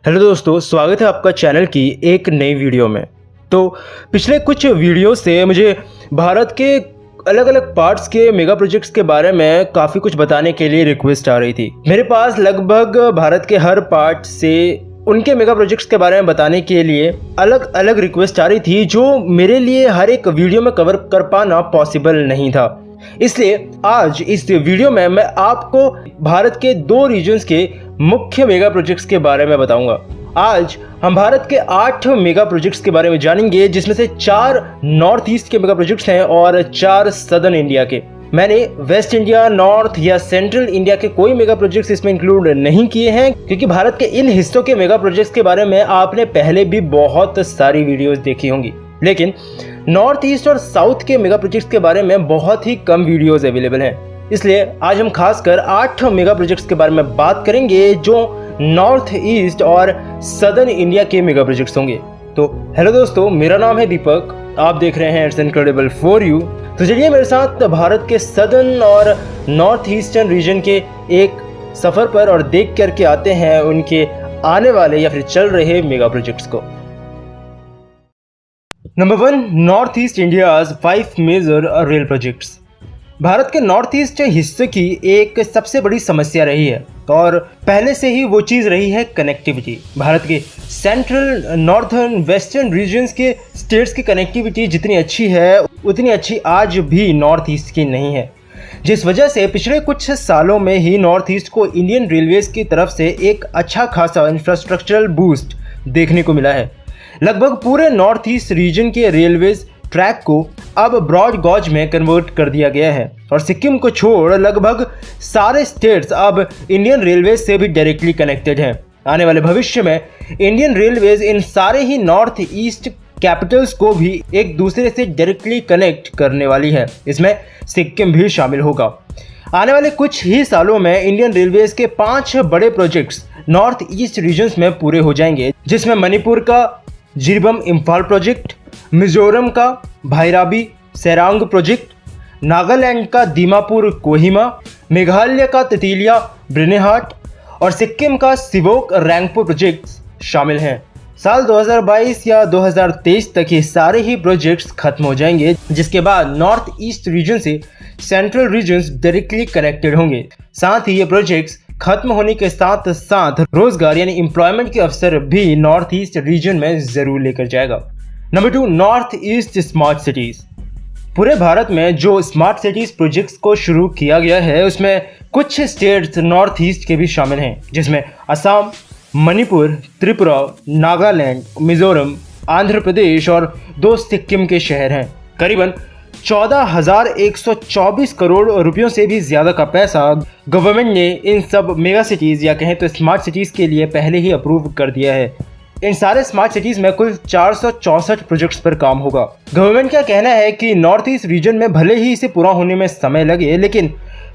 Hello दोस्तों, स्वागत है आपका चैनल की एक नई वीडियो में। तो पिछले कुछ वीडियो से मुझे भारत के अलग अलग पार्ट्स के मेगा प्रोजेक्ट्स के बारे में काफ़ी कुछ बताने के लिए रिक्वेस्ट आ रही थी। मेरे पास लगभग भारत के हर पार्ट से उनके मेगा प्रोजेक्ट्स के बारे में बताने के लिए अलग अलग रिक्वेस्ट आ रही थी, जो मेरे लिए हर एक वीडियो में कवर कर पाना पॉसिबल नहीं था। इसलिए आज इस वीडियो में मैं आपको भारत के 2 रीजन्स के मुख्य मेगा प्रोजेक्ट्स के बारे में बताऊंगा। आज हम भारत के 8 मेगा प्रोजेक्ट्स के बारे में जानेंगे, जिसमें से 4 नॉर्थ ईस्ट के मेगा प्रोजेक्ट्स हैं और 4 सदर्न इंडिया के। मैंने वेस्ट इंडिया, नॉर्थ या सेंट्रल इंडिया के कोई मेगा प्रोजेक्ट्स इसमें इंक्लूड नहीं किए हैं, क्योंकि भारत के इन हिस्सों के मेगा प्रोजेक्ट्स के बारे में आपने पहले भी बहुत सारी वीडियोस देखी होंगी। लेकिन नॉर्थ ईस्ट और साउथ के मेगा प्रोजेक्ट्स के बारे में बहुत ही कम वीडियोस अवेलेबल हैं। इसलिए आज हम खासकर 8 मेगा प्रोजेक्ट्स के बारे में बात करेंगे, जो नॉर्थ ईस्ट और सदर्न इंडिया के मेगा प्रोजेक्ट्स होंगे। तो हेलो दोस्तों, मेरा नाम है दीपक, आप देख रहे हैं इट्स इनक्रेडिबल फॉर यू। तो चलिए मेरे साथ भारत के सदर्न और नॉर्थ ईस्टर्न रीजन के एक सफर पर और देख करके आते हैं उनके आने वाले या फिर चल रहे मेगा प्रोजेक्ट्स को। Number 1, north east India's 5 major rail projects. Bharat के नॉर्थ ईस्ट हिस्से की एक सबसे बड़ी समस्या रही है और पहले से ही वो चीज़ रही है कनेक्टिविटी। भारत के सेंट्रल, नॉर्थर्न, वेस्टर्न रीजन्स के स्टेट्स की कनेक्टिविटी जितनी अच्छी है उतनी अच्छी आज भी नॉर्थ ईस्ट की नहीं है, जिस वजह से पिछले कुछ सालों में ही नॉर्थ ईस्ट को इंडियन रेलवेज की तरफ से एक अच्छा खासा इंफ्रास्ट्रक्चरल बूस्ट देखने को मिला है। लगभग पूरे नॉर्थ ईस्ट रीजन के रेलवेज ट्रैक को अब ब्रॉड गॉज में कन्वर्ट कर दिया गया है और सिक्किम को छोड़ लगभग सारे स्टेट्स अब इंडियन रेलवेज से भी डायरेक्टली कनेक्टेड हैं। आने वाले भविष्य में इंडियन रेलवेज इन सारे ही नॉर्थ ईस्ट कैपिटल्स को भी एक दूसरे से डायरेक्टली कनेक्ट करने वाली है। इसमें सिक्किम भी शामिल होगा। आने वाले कुछ ही सालों में इंडियन रेलवेज के 5 बड़े प्रोजेक्ट्स नॉर्थ ईस्ट रीजन्स में पूरे हो जाएंगे, जिसमें मणिपुर का जिरीबम इम्फाल प्रोजेक्ट, मिजोरम का भैराबी सेरांग प्रोजेक्ट, नागालैंड का दीमापुर कोहिमा, मेघालय का तितलिया ब्रिनेहाट और सिक्किम का सिवोक रैंगपो प्रोजेक्ट्स शामिल हैं। साल 2022 या 2023 तक ये सारे ही प्रोजेक्ट्स खत्म हो जाएंगे, जिसके बाद नॉर्थ ईस्ट रीजन से सेंट्रल रीजन्स डायरेक्टली कनेक्टेड होंगे। साथ ही ये प्रोजेक्ट्स खत्म होने के साथ साथ रोजगार यानी एम्प्लॉयमेंट के अवसर भी नॉर्थ ईस्ट रीजन में जरूर लेकर जाएगा। Number 2, north east smart cities. पूरे भारत में जो स्मार्ट सिटीज प्रोजेक्ट्स को शुरू किया गया है, उसमें कुछ स्टेट्स नॉर्थ ईस्ट के भी शामिल हैं, जिसमें असम, मणिपुर, त्रिपुरा, नागालैंड, मिजोरम, आंध्र प्रदेश और 2 सिक्किम के शहर हैं। करीबन 14,124 करोड़ रुपयों से भी ज़्यादा का पैसा गवर्नमेंट ने इन सब मेगा सिटीज़ या कहें तो स्मार्ट सिटीज़ के लिए पहले ही अप्रूव कर दिया है। इन सारे स्मार्ट सिटीज़ में कुल 464 प्रोजेक्ट्स पर काम होगा। गवर्नमेंट का कहना है कि नॉर्थ ईस्ट रीजन में भले ही इसे पूरा होने में समय लगे, लेकिन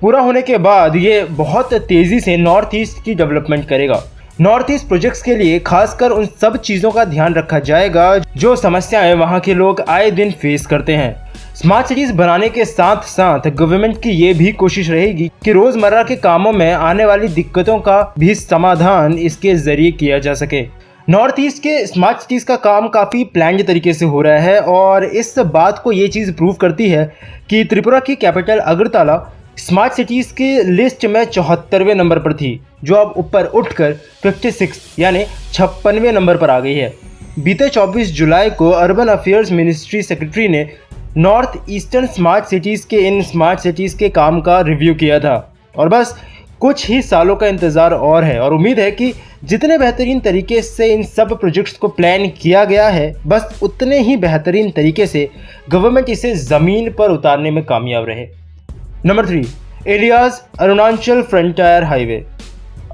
पूरा होने के बाद ये बहुत तेज़ी से नॉर्थ ईस्ट की डेवलपमेंट करेगा। नॉर्थ ईस्ट प्रोजेक्ट्स के लिए खासकर उन सब चीज़ों का ध्यान रखा जाएगा जो समस्याएं वहाँ के लोग आए दिन फेस करते हैं। स्मार्ट सिटीज़ बनाने के साथ साथ गवर्नमेंट की ये भी कोशिश रहेगी कि रोज़मर्रा के कामों में आने वाली दिक्कतों का भी समाधान इसके ज़रिए किया जा सके। नॉर्थ ईस्ट के स्मार्ट सिटीज़ का काम काफ़ी प्लान्ड तरीके से हो रहा है और इस बात को ये चीज़ प्रूव करती है कि त्रिपुरा की कैपिटल अगरतला स्मार्ट सिटीज़ की लिस्ट में 74वें नंबर पर थी, जो अब ऊपर उठकर 56 यानी 56वें नंबर पर आ गई है। बीते 24 जुलाई को अर्बन अफेयर्स मिनिस्ट्री सेक्रेटरी ने नॉर्थ ईस्टर्न स्मार्ट सिटीज़ के इन स्मार्ट सिटीज़ के काम का रिव्यू किया था और बस कुछ ही सालों का इंतज़ार और है और उम्मीद है कि जितने बेहतरीन तरीके से इन सब प्रोजेक्ट्स को प्लान किया गया है, बस उतने ही बेहतरीन तरीके से गवर्नमेंट इसे ज़मीन पर उतारने में कामयाब रहे। Number 3, alias Arunachal frontier highway.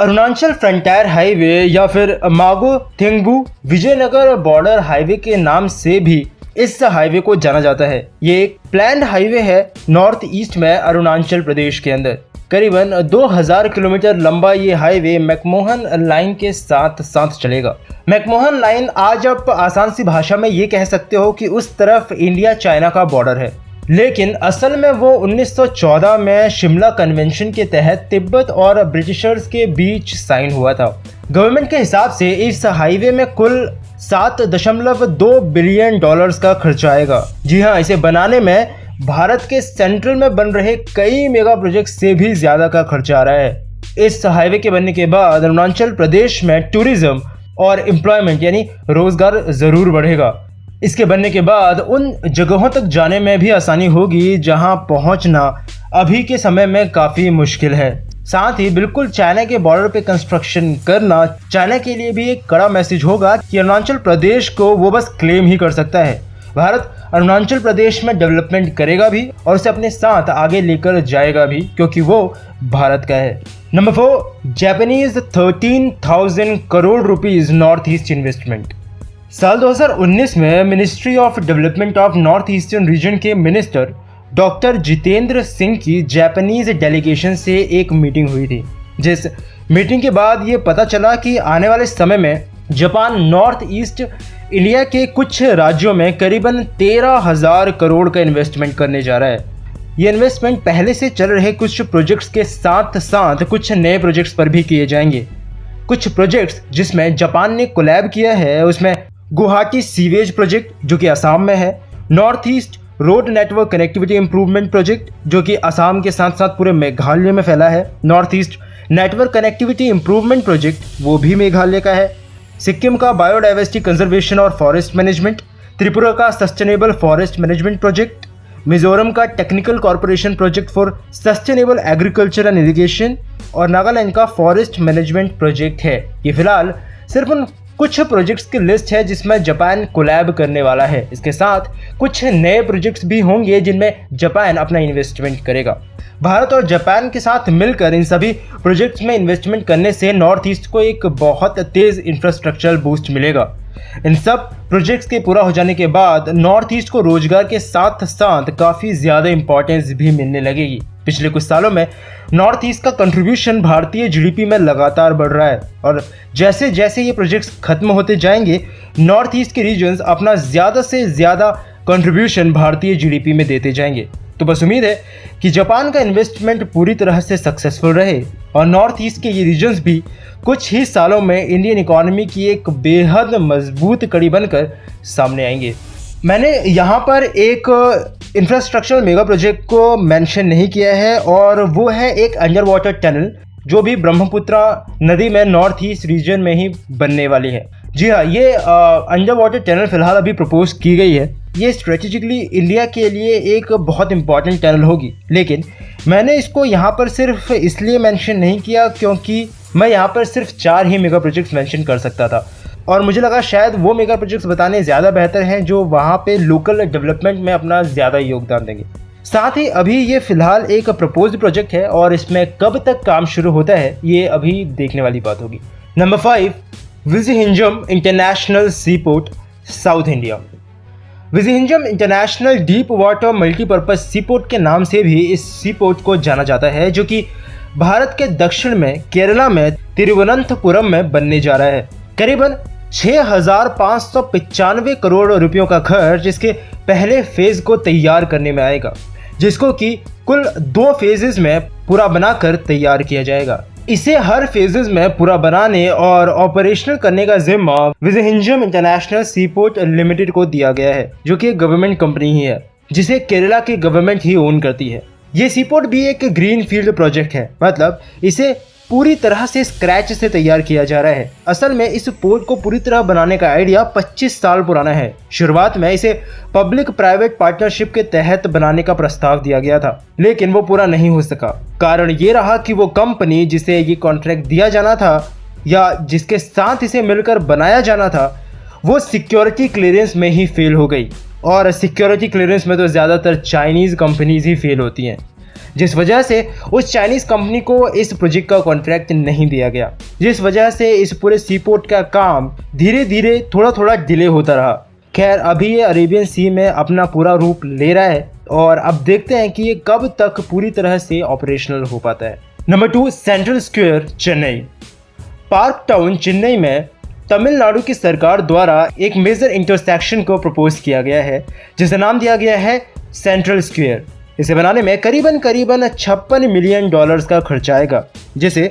Arunachal frontier highway या फिर मागो थेंगबू विजयनगर बॉर्डर हाईवे के नाम से भी इस हाईवे को जाना जाता है। ये एक प्लान्ड हाईवे है नॉर्थ ईस्ट में अरुणाचल प्रदेश के अंदर। करीबन 2000 किलोमीटर लंबा ये हाईवे मैकमोहन लाइन के साथ साथ चलेगा। मैकमोहन लाइन आज आप आसान सी भाषा में ये कह सकते हो कि उस तरफ इंडिया चाइना का बॉर्डर है। लेकिन असल में वो 1914 में शिमला कन्वेंशन के तहत तिब्बत और ब्रिटिशर्स के बीच साइन हुआ था। गवर्नमेंट के हिसाब से इस हाईवे में कुल 7.2 बिलियन डॉलर्स का खर्चा आएगा। जी हाँ, इसे बनाने में भारत के सेंट्रल में बन रहे कई मेगा प्रोजेक्ट से भी ज़्यादा का खर्चा आ रहा है। इस हाईवे के बनने के बाद अरुणाचल प्रदेश में टूरिज्म और एम्प्लॉयमेंट यानी रोजगार ज़रूर बढ़ेगा। इसके बनने के बाद उन जगहों तक जाने में भी आसानी होगी जहां पहुंचना अभी के समय में काफ़ी मुश्किल है। साथ ही बिल्कुल चाइना के बॉर्डर पे कंस्ट्रक्शन करना चाइना के लिए भी एक कड़ा मैसेज होगा कि अरुणाचल प्रदेश को वो बस क्लेम ही कर सकता है। भारत अरुणाचल प्रदेश में डेवलपमेंट करेगा भी और उसे अपने साथ आगे लेकर जाएगा भी, क्योंकि वो भारत का है। Number 4, Japanese 13,000 crore rupees north east investment. साल 2019 में ministry of development of north eastern region के मिनिस्टर डॉक्टर जितेंद्र सिंह की जापानीज डेलीगेशन से एक मीटिंग हुई थी, जिस मीटिंग के बाद ये पता चला कि आने वाले समय में जापान नॉर्थ ईस्ट इंडिया के कुछ राज्यों में करीबन 13,000 करोड़ का इन्वेस्टमेंट करने जा रहा है। ये इन्वेस्टमेंट पहले से चल रहे कुछ प्रोजेक्ट्स के साथ साथ कुछ नए प्रोजेक्ट्स पर भी किए जाएंगे। कुछ प्रोजेक्ट्स जिसमें जापान ने कोलैब किया है उसमें गुवाहाटी सीवेज प्रोजेक्ट जो कि असम में है, north east road network connectivity improvement project जो कि असम के साथ साथ पूरे मेघालय में फैला है, north east network connectivity improvement project वो भी मेघालय का है, सिक्किम का बायोडाइवर्सिटी कंजर्वेशन और फॉरेस्ट मैनेजमेंट, त्रिपुरा का sustainable forest management project, Mizoram का technical corporation project for sustainable agriculture and irrigation और नागालैंड का फॉरेस्ट मैनेजमेंट प्रोजेक्ट है। ये फिलहाल सिर्फ उन कुछ प्रोजेक्ट्स की लिस्ट है जिसमें जापान कोलैब करने वाला है। इसके साथ कुछ नए प्रोजेक्ट्स भी होंगे जिनमें जापान अपना इन्वेस्टमेंट करेगा। भारत और जापान के साथ मिलकर इन सभी प्रोजेक्ट्स में इन्वेस्टमेंट करने से नॉर्थ ईस्ट को एक बहुत तेज़ इंफ्रास्ट्रक्चरल बूस्ट मिलेगा। इन सब प्रोजेक्ट्स के पूरा हो जाने के बाद नॉर्थ ईस्ट को रोजगार के साथ साथ काफ़ी ज़्यादा इंपॉर्टेंस भी मिलने लगेगी। पिछले कुछ सालों में नॉर्थ ईस्ट का कंट्रीब्यूशन भारतीय जीडीपी में लगातार बढ़ रहा है और जैसे जैसे ये प्रोजेक्ट्स खत्म होते जाएंगे नॉर्थ ईस्ट के रीजन्स अपना ज़्यादा से ज़्यादा कंट्रीब्यूशन भारतीय जीडीपी में देते जाएंगे। तो बस उम्मीद है कि जापान का इन्वेस्टमेंट पूरी तरह से सक्सेसफुल रहे और नॉर्थ ईस्ट के ये रीजन्स भी कुछ ही सालों में इंडियन इकोनॉमी की एक बेहद मजबूत कड़ी बनकर सामने आएंगे। मैंने यहाँ पर एक इंफ्रास्ट्रक्चरल मेगा प्रोजेक्ट को मेंशन नहीं किया है और वो है एक अंडर वाटर टनल जो भी ब्रह्मपुत्रा नदी में नॉर्थ ईस्ट रीजन में ही बनने वाली है। जी हाँ, ये अंडर वाटर टनल फिलहाल अभी प्रपोज की गई है। ये स्ट्रेटेजिकली इंडिया के लिए एक बहुत इंपॉर्टेंट टनल होगी, लेकिन मैंने इसको यहाँ पर सिर्फ इसलिए मेंशन नहीं किया क्योंकि मैं यहाँ पर सिर्फ 4 ही मेगा प्रोजेक्ट्स मेंशन कर सकता था और मुझे लगा शायद वो मेगा प्रोजेक्ट्स बताने ज़्यादा बेहतर हैं जो वहाँ पे लोकल डेवलपमेंट में अपना ज़्यादा योगदान देंगे। साथ ही अभी ये फ़िलहाल एक प्रपोज्ड प्रोजेक्ट है और इसमें कब तक काम शुरू होता है ये अभी देखने वाली बात होगी। Number 5, Vizhinjam international sea port, south India. Vizhinjam international deep water multipurpose sea port के नाम से भी इस सी पोर्ट को जाना जाता है जो कि भारत के दक्षिण में केरला में तिरुवनंतपुरम में बनने जा रहा है। करीबन 6,595 करोड़ रुपयों का खर्च इसके पहले फेज़ को तैयार करने में आएगा, जिसको कि कुल 2 फेजेस में पूरा बनाकर तैयार किया जाएगा। इसे हर फेजेस में पूरा बनाने और ऑपरेशनल करने का जिम्मा विजिहिंजम इंटरनेशनल सी पोर्ट लिमिटेड को दिया गया है, जो कि एक गवर्नमेंट कंपनी ही है जिसे केरला की गवर्नमेंट ही ओन करती है। ये सी पोर्ट भी एक ग्रीन फील्ड प्रोजेक्ट है, मतलब इसे पूरी तरह से स्क्रैच से तैयार किया जा रहा है। असल में इस पोर्ट को पूरी तरह बनाने का आइडिया 25 साल पुराना है। शुरुआत में इसे पब्लिक प्राइवेट पार्टनरशिप के तहत बनाने का प्रस्ताव दिया गया था, लेकिन वो पूरा नहीं हो सका। कारण ये रहा कि वो कंपनी जिसे ये कॉन्ट्रैक्ट दिया जाना था या जिसके साथ इसे मिलकर बनाया जाना था वो सिक्योरिटी क्लियरेंस में ही फेल हो गई, और सिक्योरिटी क्लियरेंस में तो ज़्यादातर चाइनीज़ कंपनीज ही फेल होती हैं, जिस वजह से उस चाइनीज़ कंपनी को इस प्रोजेक्ट का कॉन्ट्रैक्ट नहीं दिया गया, जिस वजह से इस पूरे सी पोर्ट का काम धीरे धीरे थोड़ा थोड़ा डिले होता रहा। खैर, अभी ये अरेबियन सी में अपना पूरा रूप ले रहा है और अब देखते हैं कि ये कब तक पूरी तरह से ऑपरेशनल हो पाता है। Number 2, central square, Chennai. Park town Chennai में तमिलनाडु की सरकार द्वारा एक मेजर इंटरसेक्शन को प्रपोज किया गया है जिसका नाम दिया गया है सेंट्रल स्क्वायर। इसे बनाने में करीबन 56 मिलियन डॉलर्स का खर्च आएगा, जिसे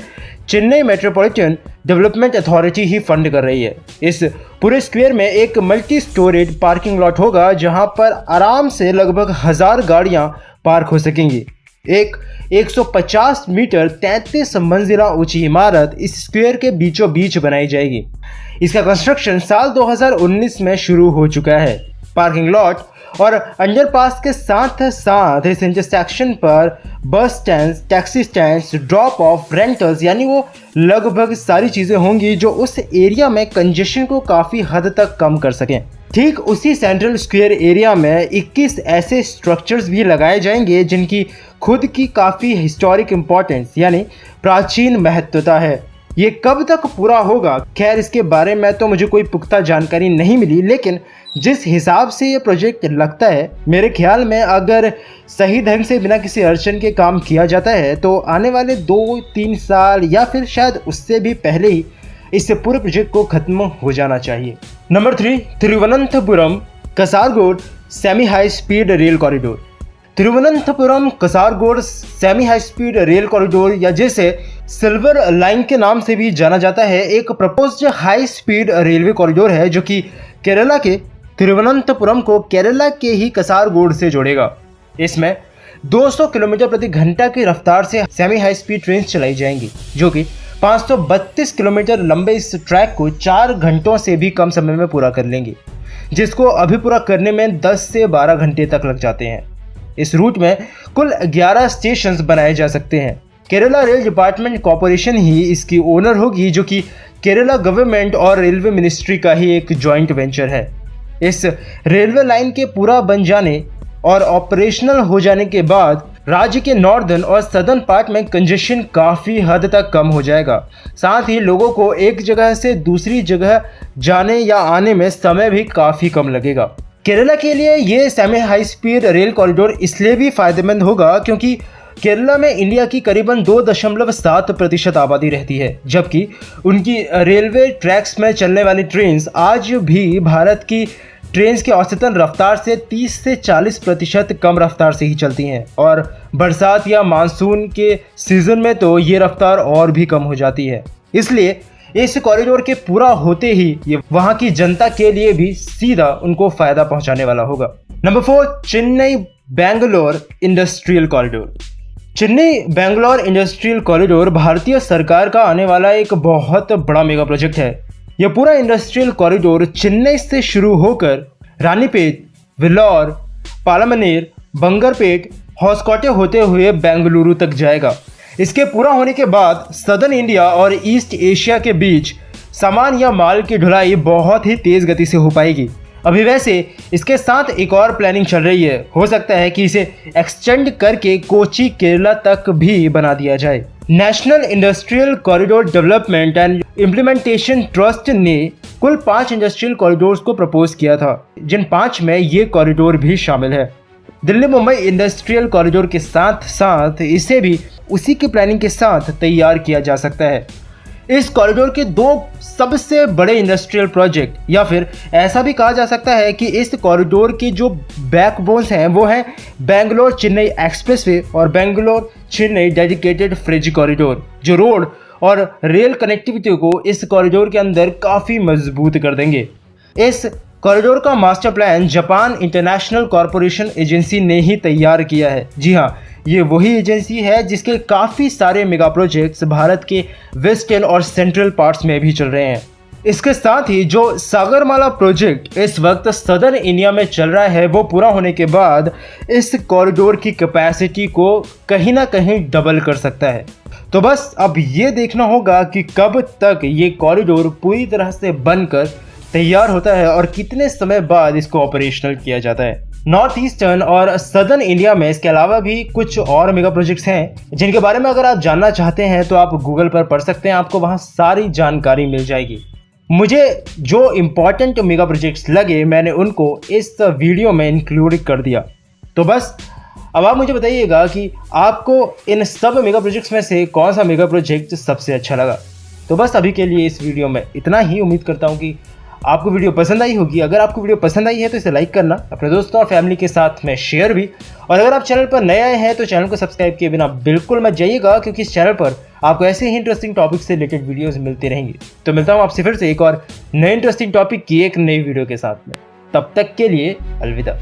चेन्नई मेट्रोपॉलिटन डेवलपमेंट अथॉरिटी ही फंड कर रही है। इस पूरे स्क्वायर में एक मल्टी स्टोरेज पार्किंग लॉट होगा, जहां पर आराम से लगभग 1000 गाड़ियां पार्क हो सकेंगी। एक 150 मीटर 33 मंजिला ऊंची इमारत इस स्क्वायर के बीचों बीच बनाई जाएगी। इसका कंस्ट्रक्शन साल 2019 में शुरू हो चुका है। पार्किंग लॉट और अंडरपास के साथ साथ इस इंटरसेक्शन पर bus stand, taxi stands, drop of, rentals, यानी वो लगभग सारी चीज़ें होंगी जो उस एरिया में कंजेशन को काफ़ी हद तक कम कर सकें। ठीक उसी सेंट्रल स्क्वायर एरिया में 21 ऐसे स्ट्रक्चर्स भी लगाए जाएंगे जिनकी खुद की काफ़ी हिस्टोरिक इम्पोर्टेंस यानी प्राचीन महत्वता है। ये कब तक पूरा होगा, खैर इसके बारे में तो मुझे कोई पुख्ता जानकारी नहीं मिली, लेकिन जिस हिसाब से ये प्रोजेक्ट लगता है, मेरे ख्याल में अगर सही ढंग से बिना किसी अड़चन के काम किया जाता है तो आने वाले 2-3 साल या फिर शायद उससे भी पहले ही इस पूरे प्रोजेक्ट को खत्म हो जाना चाहिए। Number 3, Thiruvananthapuram Kasaragod semi high speed rail corridor. Thiruvananthapuram Kasaragod semi high speed rail corridor, या जिसे सिल्वर लाइन के नाम से भी जाना जाता है, एक proposed high speed railway corridor है जो कि केरला के तिरुवनंतपुरम को केरला के ही कसारगोड से जोड़ेगा। इसमें 200 किलोमीटर प्रति घंटा की रफ्तार से सेमी हाई स्पीड ट्रेन चलाई जाएंगी, जो कि 532 किलोमीटर लंबे इस ट्रैक को 4 घंटों से भी कम समय में पूरा कर लेंगी, जिसको अभी पूरा करने में 10 से 12 घंटे तक लग जाते हैं। इस रूट में कुल 11 स्टेशंस बनाए जा सकते हैं। केरला रेल डिपार्टमेंट कॉरपोरेशन ही इसकी ओनर होगी, जो कि केरला गवर्नमेंट और रेलवे मिनिस्ट्री का ही एक जॉइंट वेंचर है। इस रेलवे लाइन के पूरा बन जाने और ऑपरेशनल हो जाने के बाद राज्य के नॉर्दर्न और सदर्न पार्ट में कंजेशन काफ़ी हद तक कम हो जाएगा। साथ ही लोगों को एक जगह से दूसरी जगह जाने या आने में समय भी काफ़ी कम लगेगा। केरला के लिए ये semi high speed rail corridor इसलिए भी फायदेमंद होगा क्योंकि केरला में इंडिया की करीबन 2.7% आबादी रहती है, जबकि उनकी रेलवे ट्रैक्स में चलने वाली ट्रेन्स आज भी भारत की ट्रेन्स की औसतन रफ्तार से 30 से 40% कम रफ्तार से ही चलती हैं, और बरसात या मानसून के सीज़न में तो ये रफ्तार और भी कम हो जाती है। इसलिए इस कॉरिडोर के पूरा होते ही ये वहाँ की जनता के लिए भी सीधा उनको फ़ायदा पहुँचाने वाला होगा। Number 4, Chennai Bangalore industrial corridor. Chennai Bangalore industrial corridor भारतीय सरकार का आने वाला एक बहुत बड़ा मेगा प्रोजेक्ट है। यह पूरा इंडस्ट्रियल कॉरिडोर चेन्नई से शुरू होकर रानीपेट, वेल्लोर, पालमनेर, बंगरपेट, होसकोटे होते हुए बेंगलुरु तक जाएगा। इसके पूरा होने के बाद सदर्न इंडिया और ईस्ट एशिया के बीच सामान या माल की ढुलाई बहुत ही तेज़ गति से हो पाएगी। अभी वैसे इसके साथ एक और प्लानिंग चल रही है, हो सकता है कि इसे एक्सटेंड करके कोची केरला तक भी बना दिया जाए। National industrial corridor development and implementation trust ने कुल 5 इंडस्ट्रियल कॉरिडोर्स को प्रपोज किया था, जिन 5 में ये कॉरिडोर भी शामिल है। दिल्ली मुंबई इंडस्ट्रियल कॉरिडोर के साथ साथ इसे भी उसी की प्लानिंग के साथ तैयार किया जा सकता है। इस कॉरिडोर के 2 सबसे बड़े इंडस्ट्रियल प्रोजेक्ट, या फिर ऐसा भी कहा जा सकता है कि इस कॉरिडोर के जो बैकबोन्स हैं वो हैं बेंगलोर चेन्नई एक्सप्रेसवे और Bangalore Chennai dedicated freight corridor, जो रोड और रेल कनेक्टिविटी को इस कॉरिडोर के अंदर काफ़ी मजबूत कर देंगे। इस कॉरिडोर का master plan Japan international corporation agency ने ही तैयार किया है। जी हाँ, ये वही एजेंसी है जिसके काफ़ी सारे मेगा प्रोजेक्ट्स भारत के वेस्टर्न और सेंट्रल पार्ट्स में भी चल रहे हैं। इसके साथ ही जो सागरमाला प्रोजेक्ट इस वक्त सदर्न इंडिया में चल रहा है, वो पूरा होने के बाद इस कॉरिडोर की कैपेसिटी को कहीं ना कहीं डबल कर सकता है। तो बस अब ये देखना होगा कि कब तक ये कॉरिडोर पूरी तरह से बनकर तैयार होता है और कितने समय बाद इसको ऑपरेशनल किया जाता है। नॉर्थ ईस्टर्न और सदर्न इंडिया में इसके अलावा भी कुछ और मेगा प्रोजेक्ट्स हैं, जिनके बारे में अगर आप जानना चाहते हैं तो आप गूगल पर पढ़ सकते हैं, आपको वहाँ सारी जानकारी मिल जाएगी। मुझे जो इम्पोर्टेंट मेगा प्रोजेक्ट्स लगे मैंने उनको इस वीडियो में इंक्लूड कर दिया। तो बस अब आप मुझे बताइएगा कि आपको इन सब मेगा प्रोजेक्ट्स में से कौन सा मेगा प्रोजेक्ट सबसे अच्छा लगा। तो बस अभी के लिए इस वीडियो में इतना ही। उम्मीद करता हूँ कि आपको वीडियो पसंद आई होगी। अगर आपको वीडियो पसंद आई है तो इसे लाइक करना, अपने दोस्तों और फैमिली के साथ में शेयर भी। और अगर आप चैनल पर नए आए हैं तो चैनल को सब्सक्राइब किए बिना बिल्कुल मत जाइएगा, क्योंकि इस चैनल पर आपको ऐसे ही इंटरेस्टिंग टॉपिक से रिलेटेड वीडियोस मिलते रहेंगे। तो मिलता हूँ आपसे फिर से एक और नए इंटरेस्टिंग टॉपिक की एक नई वीडियो के साथ में। तब तक के लिए अलविदा।